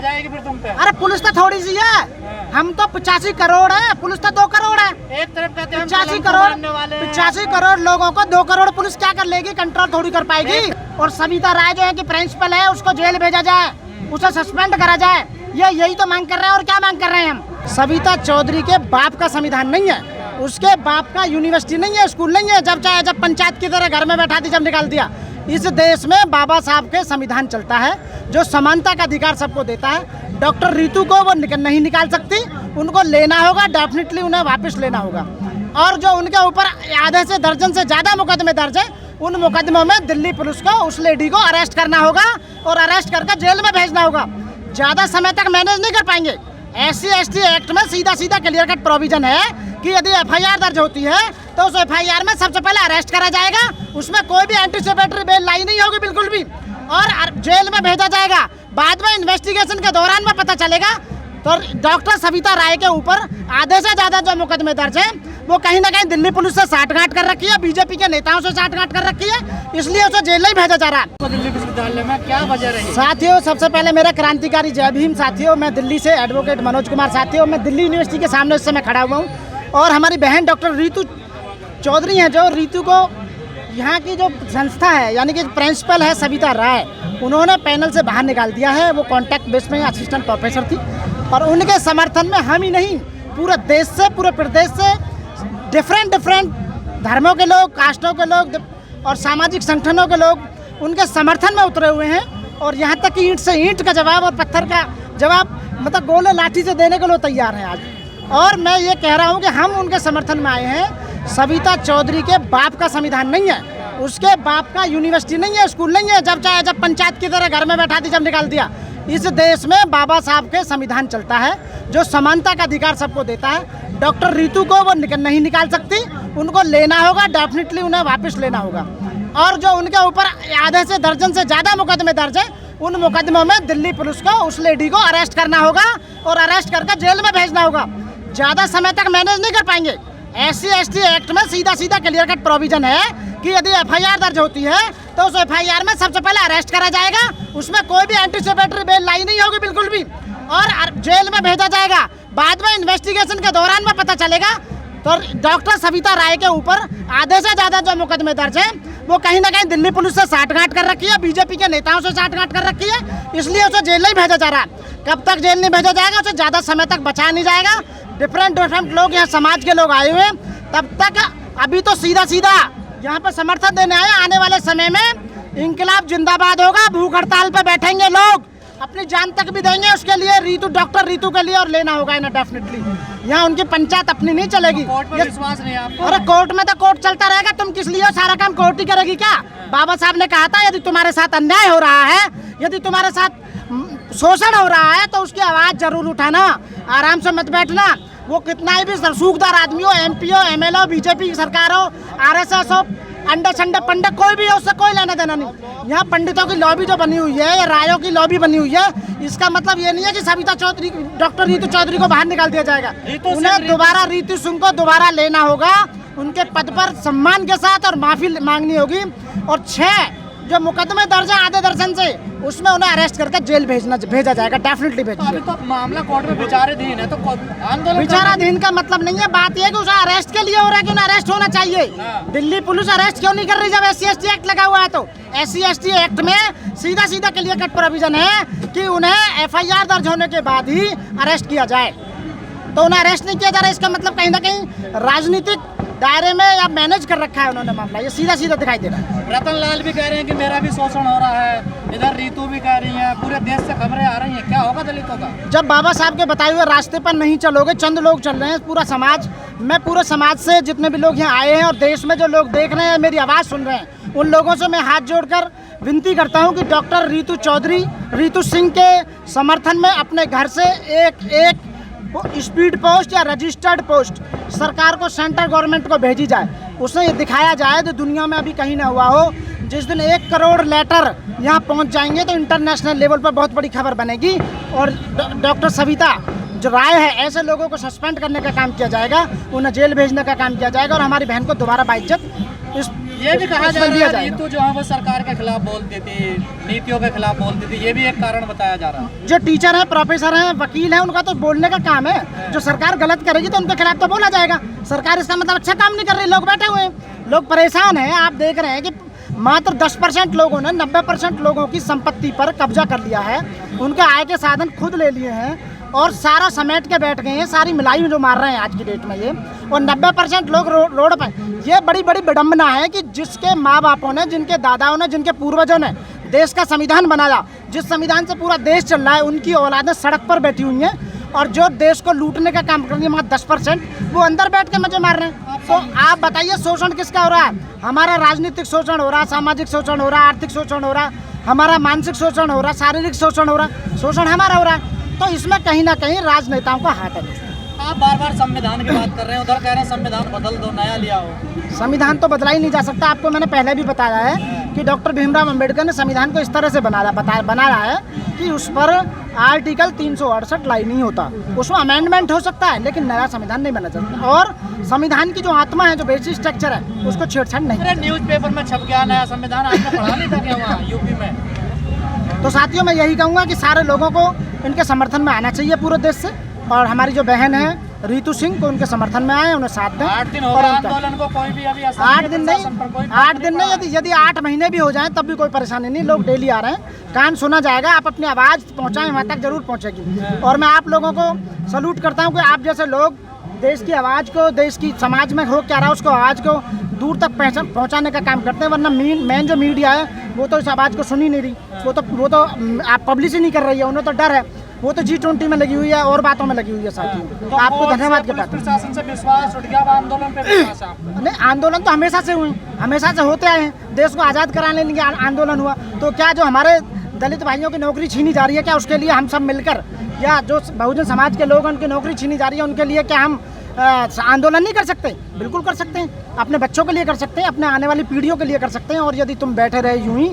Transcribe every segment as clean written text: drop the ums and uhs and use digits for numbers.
बजाएगी फिर तुम पे? अरे पुलिस तो थोड़ी सी है, हम तो 85 करोड़ है, पुलिस तो 2 करोड़ है। एक तरफ कहते हैं 85 करोड़ लोगों को 2 करोड़ पुलिस क्या कर लेगी, कंट्रोल थोड़ी कर पाएगी। और सविता राय जो है कि प्रिंसिपल है, उसको जेल भेजा जाए, उसे सस्पेंड करा जाए, यही तो मांग कर रहे हैं। और क्या मांग कर रहे हैं हम? सविता चौधरी के बाप का संविधान नहीं है, उसके बाप का यूनिवर्सिटी नहीं है, स्कूल नहीं है। जब चाहे जब पंचायत की तरह घर में बैठा दी, जब निकाल दिया। इस देश में बाबा साहब के संविधान चलता है, जो समानता का अधिकार सबको देता है। डॉक्टर रीतू को वो नहीं निकाल सकती, उनको लेना होगा, डेफिनेटली उन्हें वापस लेना होगा। और जो उनके ऊपर आधे से दर्जन से ज़्यादा मुकदमे दर्ज है, उन मुकदमों में दिल्ली पुलिस को उस लेडी को अरेस्ट करना होगा और अरेस्ट करके जेल में भेजना होगा। ज़्यादा समय तक मैनेज नहीं कर पाएंगे। SC/ST एक्ट में सीधा क्लियर कट प्रोविजन है कि यदि FIR दर्ज होती है तो उस FIR में सबसे पहले अरेस्ट करा जाएगा, उसमें कोई भी एंटीसिपेटरी बेल लाई नहीं होगी बिल्कुल भी, और जेल में भेजा जाएगा। बाद में इन्वेस्टिगेशन के दौरान में पता चलेगा। तो डॉक्टर सविता राय के ऊपर आधे से ज़्यादा जो मुकदमे दर्ज हैं, वो कहीं ना कहीं दिल्ली पुलिस से साठगांठ कर रखी है, बीजेपी के नेताओं से साठगांठ कर रखी है, इसलिए उसे जेल नहीं भेजा जा रहा। तो दिल्ली विश्वविद्यालय में क्या वजह रही? साथियों, सबसे पहले मेरा क्रांतिकारी जय भीम। साथियों, मैं दिल्ली से एडवोकेट मनोज कुमार। साथियों, मैं दिल्ली यूनिवर्सिटी के सामने इस समय खड़ा हुआ हूँ, और हमारी बहन डॉक्टर रीतू चौधरी हैं, जो रीतू को यहाँ की जो संस्था है, यानी कि प्रिंसिपल है सविता राय, उन्होंने पैनल से बाहर निकाल दिया है। वो कॉन्टैक्ट बेस में असिस्टेंट प्रोफेसर थी, और उनके समर्थन में हम ही नहीं, पूरे देश से, पूरे प्रदेश से डिफरेंट धर्मों के लोग, कास्टों के लोग और सामाजिक संगठनों के लोग उनके समर्थन में उतरे हुए हैं। और यहाँ तक कि ईंट से ईंट का जवाब और पत्थर का जवाब, मतलब गोले लाठी से देने के लिए तैयार हैं आज। और मैं ये कह रहा हूँ कि हम उनके समर्थन में आए हैं। सविता चौधरी के बाप का संविधान नहीं है, उसके बाप का यूनिवर्सिटी नहीं है, स्कूल नहीं है। जब चाहे जब पंचायत की तरह घर में बैठा दी, जब निकाल दिया। इस देश में बाबा साहब के संविधान चलता है, जो समानता का अधिकार सबको देता है। डॉक्टर रीतू को वो नहीं निकाल सकती, उनको लेना होगा, डेफिनेटली उन्हें वापस लेना होगा। और जो उनके ऊपर आधे से दर्जन से ज़्यादा मुकदमे दर्ज है, उन मुकदमों में दिल्ली पुलिस को उस लेडी को अरेस्ट करना होगा और अरेस्ट करके जेल में भेजना होगा। ज़्यादा समय तक मैनेज नहीं कर पाएंगे। SC/ST एक्ट में सीधा क्लियर कट प्रोविजन है कि यदि FIR दर्ज होती है तो उस FIR में सबसे पहले अरेस्ट करा जाएगा, उसमें कोई भी एंटीसिपेटरी बेल लाई नहीं होगी बिल्कुल भी, और जेल में भेजा जाएगा। बाद में इन्वेस्टिगेशन के दौरान में पता चलेगा। तो डॉक्टर सविता राय के ऊपर आधे से ज़्यादा जो मुकदमे दर्ज हैं, वो कहीं ना कहीं दिल्ली पुलिस से साठगांठ कर रखी है, बीजेपी के नेताओं से साठगांठ कर रखी है, इसलिए उसे जेल नहीं भेजा जा रहा। कब तक जेल नहीं भेजा जाएगा, उसे ज़्यादा समय तक बचाया नहीं जाएगा। डिफरेंट लोग, यहाँ समाज के लोग आए हुए हैं, तब तक अभी तो सीधा यहाँ पर समर्थन देने आए। आने वाले समय में इंकलाब जिंदाबाद होगा, भूख हड़ताल पे बैठेंगे लोग, अपनी जान तक भी देंगे उसके लिए, डॉक्टर रीतू के लिए, और लेना होगा इन्हें डेफिनेटली। यहाँ उनकी पंचायत अपनी नहीं चलेगी। कोर्ट में विश्वास नहीं है आपको? अरे कोर्ट में तो कोर्ट चलता रहेगा, तुम किस लिए? सारा काम कोर्ट ही करेगी क्या? बाबा साहब ने कहा था, यदि तुम्हारे साथ अन्याय हो रहा है, यदि तुम्हारे साथ शोषण हो रहा है, तो उसकी आवाज़ जरूर उठाना, आराम से मत बैठना। वो कितना ही भी सूखदार आदमी हो, MP हो, MLA हो, बीजेपी की सरकार हो, RSS हो, अंडे संडे पंडित कोई भी हो, उससे कोई लेना देना नहीं। यहाँ पंडितों की लॉबी जो बनी हुई है, या रायों की लॉबी बनी हुई है, इसका मतलब ये नहीं है कि सविता चौधरी, डॉक्टर रीतू चौधरी को बाहर निकाल दिया जाएगा। उन्हें दोबारा रीतू सिंह को दोबारा लेना होगा, उनके पद पर सम्मान के साथ, और माफी मांगनी होगी। और 6 जो मुकदमे दर्ज है आधे दर्जन से, उसमें उन्हें अरेस्ट करके जेल भेजा जाएगा, डेफिनेटली भेजा। अभी तो मामला कोर्ट में विचाराधीन है, तो आंदोलन विचाराधीन का मतलब नहीं है। बात यह कि उसे अरेस्ट के लिए हो रहा है कि उन्हें अरेस्ट होना चाहिए। दिल्ली पुलिस अरेस्ट क्यों नहीं कर रही जब SC/ST एक्ट लगा हुआ है? तो SC/ST एक्ट में सीधा क्लियर कट प्रोविजन है कि उन्हें FIR दर्ज होने के बाद ही अरेस्ट किया जाए। तो उन्हें अरेस्ट नहीं किया जा रहा, इसका मतलब कहीं ना कहीं राजनीतिक दायरे में या मैनेज कर रखा है उन्होंने मामला, ये सीधा दिखाई दे रहा है। रतन लाल भी कह रहे हैं कि मेरा भी शोषण हो रहा है, इधर रीतू भी कह रही है, पूरे देश से खबरें आ रही हैं, क्या होगा दलितों का? जब बाबा साहब के बताए हुए रास्ते पर नहीं चलोगे, चंद लोग चल रहे हैं, पूरा समाज, मैं पूरे समाज से जितने भी लोग यहाँ आए हैं और देश में जो लोग देख रहे हैं, मेरी आवाज़ सुन रहे हैं, उन लोगों से मैं हाथ जोड़कर विनती करता हूँ कि डॉक्टर रीतू चौधरी, रीतू सिंह के समर्थन में अपने घर से एक स्पीड पोस्ट या रजिस्टर्ड पोस्ट सरकार को, सेंट्रल गवर्नमेंट को भेजी जाए। उससे ये दिखाया जाए तो दुनिया में अभी कहीं ना हुआ हो। जिस दिन 1 करोड़ लेटर यहाँ पहुँच जाएंगे तो इंटरनेशनल लेवल पर बहुत बड़ी खबर बनेगी, और डॉक्टर सविता जो राय है, ऐसे लोगों को सस्पेंड करने का काम किया जाएगा, उन्हें जेल भेजने का काम किया जाएगा, और हमारी बहन को दोबारा बाइज्जत ये भी कहा जा इसमें लिया रहा है जाएगा। रीतू जो है वो सरकार के खिलाफ बोलती थी, नीतियों के खिलाफ बोलती थी, ये भी एक कारण बताया जा रहा है। जो टीचर हैं, प्रोफेसर हैं, वकील हैं, उनका तो बोलने का काम है। जो सरकार गलत करेगी तो उनके खिलाफ तो बोला जाएगा। सरकार इसका मतलब अच्छा काम नहीं कर रही, लोग बैठे हुए हैं, लोग परेशान हैं। आप देख रहे हैं कि मात्र 10% लोगों ने 90% लोगों की संपत्ति पर कब्जा कर लिया है, उनके आय के साधन खुद ले लिए हैं और सारा समेट के बैठ गए हैं। सारी मिलाई में जो मार रहे हैं आज की डेट में ये, और 90% लोग रोड पर। ये बड़ी बड़ी विडम्बना है कि जिसके माँ बापों ने, जिनके दादाओं ने, जिनके पूर्वजों ने देश का संविधान बनाया, जिस संविधान से पूरा देश चल रहा है, उनकी औलादें सड़क पर बैठी हुई हैं और जो देश को लूटने का काम कर रही है मात्र 10%, वो अंदर बैठ के मजे मार रहे हैं। तो आप बताइए शोषण किसका हो रहा है? हमारा राजनीतिक शोषण हो रहा है, सामाजिक शोषण हो रहा है, आर्थिक शोषण हो रहा है, हमारा मानसिक शोषण हो रहा है, शारीरिक शोषण हो रहा है, शोषण हमारा हो रहा है। तो इसमें कहीं ना कहीं राजनेताओं का हाथ है। आप बार बार संविधान की बात कर रहे हैं, उधर कह रहे हैं संविधान बदल दो, नया लिया हो। संविधान तो बदला ही नहीं जा सकता। आपको मैंने पहले भी बताया है कि डॉक्टर भीमराव अंबेडकर ने संविधान को इस तरह से बनाया है कि उस पर आर्टिकल 368 लाई नहीं होता, उसमें अमेंडमेंट हो सकता है लेकिन नया संविधान नहीं बना सकता। और संविधान की जो आत्मा है, जो बेसिक स्ट्रक्चर है, उसको छेड़छाड़ नहीं। अरे न्यूज़पेपर में छप गया नया संविधान, आपने पढ़ा नहीं था क्या वहाँ यूपी में? तो साथियों, मैं यही कहूँगा कि सारे लोगों को इनके समर्थन में आना चाहिए पूरे देश से, और हमारी जो बहन है रीतू सिंह को उनके समर्थन में आए, उन्हें साथ दें। 8 दिन हो और गए उनका- आंदोलन को, कोई भी अभी 8 दिन नहीं, यदि 8 महीने भी हो जाएं तब भी कोई परेशानी नहीं। लोग डेली आ रहे हैं, कान सुना जाएगा। आप अपनी आवाज़ पहुंचाएं, वहाँ तक जरूर पहुंचेगी। और मैं आप लोगों को सलूट करता हूं कि आप जैसे लोग देश की आवाज़ को, देश की समाज में हो क्या रहा है उसको, आवाज़ को दूर तक पहुंचाने का काम करते हैं। वरना मेन जो मीडिया है वो तो इस आवाज़ को सुन ही नहीं रही, वो तो आप पब्लिश ही नहीं कर रही है। उन्हें तो डर है, वो तो G20 में लगी हुई है और बातों में लगी हुई है। साथियों, तो आपको कोर्ट धन्यवाद से, के पुलिस प्रशासन से विश्वास उठ गया, अब आंदोलन पे विश्वास है आपको? नहीं, आंदोलन तो हमेशा से हुए, हमेशा से होते आए हैं। देश को आज़ाद कराने के लिए आंदोलन हुआ। तो क्या जो हमारे दलित भाइयों की नौकरी छीनी जा रही है, क्या उसके लिए हम सब मिलकर, या जो बहुजन समाज के लोग उनकी नौकरी छीनी जा रही है, उनके लिए क्या हम आंदोलन नहीं कर सकते? बिल्कुल कर सकते हैं। अपने बच्चों के लिए कर सकते हैं, अपने आने वाली पीढ़ियों के लिए कर सकते हैं। और यदि तुम बैठे रहे यूं ही,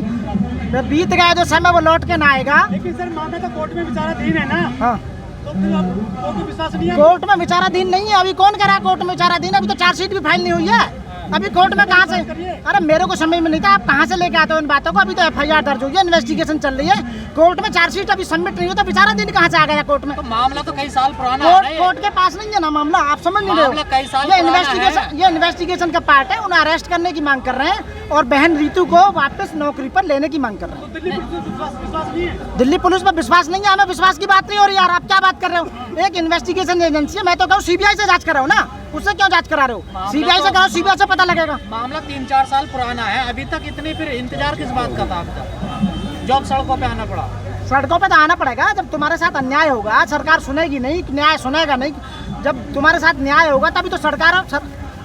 बीत गया जो समय वो लौट के ना आएगा। लेकिन सर मामला तो कोर्ट में विचाराधीन है ना? हाँ, तो फिर अब कोर्ट में विश्वास नहीं है? कोर्ट में विचाराधीन नहीं है। अभी कौन कह रहा है कोर्ट में विचाराधीन? अभी तो चार्जशीट भी फाइल नहीं हुई है। अभी कोर्ट में कहाँ से? अरे मेरे को समझ में नहीं था, आप कहाँ से लेके आते हो इन बातों को? अभी तो FIR दर्ज हुई है, इन्वेस्टिगेशन चल रही है। कोर्ट में चार्जशीट अभी सबमिट नहीं हुई तो विचाराधीन कहाँ से आ गया कोर्ट में? तो मामला तो कई साल पुराना है ना ये। कोर्ट के पास नहीं है ना मामला, आप समझ नहीं रहे मामला कई साल हो। पुराना ये इन्वेस्टिगेशन का पार्ट है। उन्हें अरेस्ट करने की मांग कर रहे हैं और बहन रीतू को वापस नौकरी पर लेने की मांग कर रहे हैं। दिल्ली पुलिस पे विश्वास नहीं है? दिल्ली पुलिस पर विश्वास नहीं है? हमें विश्वास की बात नहीं हो रही यार, आप क्या बात कर रहे हो? एक इन्वेस्टिगेशन एजेंसी है, मैं तो कहूँ CBI से जांच कराओ ना, उससे क्यों जांच करा रहे हो? CBI से कराओ, CBI से पता लगेगा। मामला 3-4 साल पुराना है, अभी तक इतनी फिर इंतजार किस बात का था? अब तक जॉब सड़कों पे आना पड़ा। सड़कों पे तो आना पड़ेगा। जब तुम्हारे साथ अन्याय होगा, सरकार सुनेगी नहीं, न्याय सुनेगा नहीं। जब तुम्हारे साथ न्याय होगा तभी तो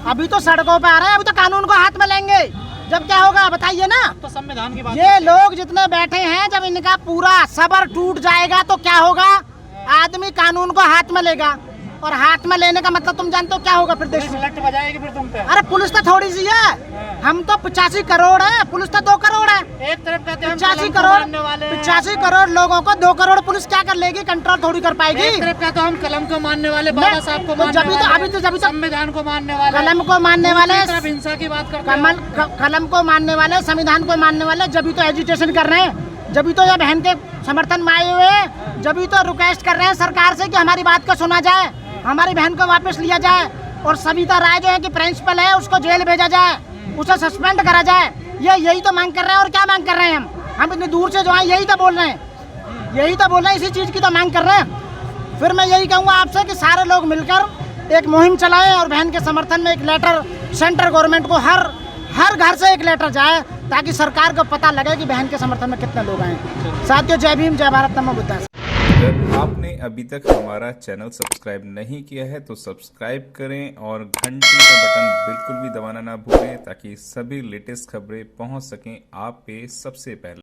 अभी तो सड़कों पे आ रहे हैं, अभी तो कानून को हाथ में लेंगे। जब क्या होगा बताइए ना? तो संविधान की बात ये लोग जितने बैठे हैं, जब इनका पूरा सबर टूट जाएगा तो क्या होगा? आदमी कानून को हाथ में लेगा, और हाथ में लेने का मतलब तुम जानते हो क्या होगा फिर देश में? लट बजाएगी फिर तुम पे। अरे पुलिस तो थोड़ी सी है, हम तो 85 करोड़ है, पुलिस तो 2 करोड़ है। एक तरफ कहते हैं 85 करोड़ लोगों को 2 करोड़ पुलिस क्या कर लेगी? कंट्रोल थोड़ी कर पाएगी। एक तरफ कहते हैं हम कलम को मानने वाले, बाबा साहब को मानने वाले, संविधान को मानने वाले, कलम को मानने वाले, दूसरी तरफ हिंसा की बात करते हैं। कलम को मानने वाले, संविधान को मानने वाले जब भी तो एजुटेशन कर रहे हैं, जब भी तो ये बहन के समर्थन में आए हुए हैं, जब भी तो रिक्वेस्ट कर रहे हैं सरकार से कि हमारी बात को सुना जाए, हमारी बहन को वापस लिया जाए, और सविता राय जो है कि प्रिंसिपल है उसको जेल भेजा जाए, उसे सस्पेंड करा जाए। ये यही तो मांग कर रहे हैं। और क्या मांग कर रहे हैं हम इतनी दूर से जो है यही तो बोल रहे हैं, यही तो बोल रहे हैं, इसी चीज़ की तो मांग कर रहे हैं। फिर मैं यही कहूँगा आपसे कि सारे लोग मिलकर एक मुहिम चलाएं और बहन के समर्थन में एक लेटर सेंट्रल गवर्नमेंट को हर घर से एक लेटर जाए, ताकि सरकार को पता लगे कि बहन के समर्थन में कितने लोग आए। साथियों, जय भीम, जय भारत, नमो बुद्धाय। अगर आपने अभी तक हमारा चैनल सब्सक्राइब नहीं किया है तो सब्सक्राइब करें और घंटी का बटन बिल्कुल भी दबाना ना भूलें, ताकि सभी लेटेस्ट खबरें पहुंच सकें आप पे सबसे पहले।